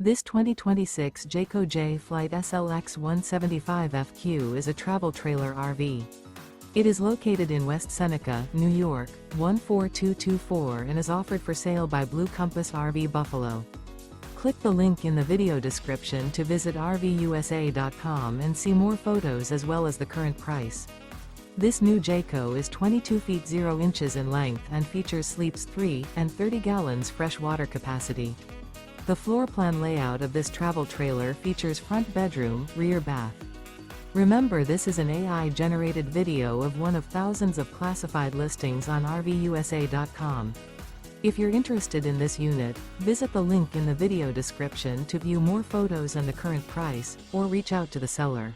This 2026 Jayco Jay Flight SLX 175FQ is a travel trailer RV. It is located in West Seneca, New York, 14224 and is offered for sale by Blue Compass RV Buffalo. Click the link in the video description to visit RVUSA.com and see more photos as well as the current price. This new Jayco is 22 feet 0 inches in length and features sleeps 3 and 30 gallons fresh water capacity. The floor plan layout of this travel trailer features front bedroom, rear bath. Remember, this is an AI-generated video of one of thousands of classified listings on RVUSA.com. If you're interested in this unit, visit the link in the video description to view more photos and the current price, or reach out to the seller.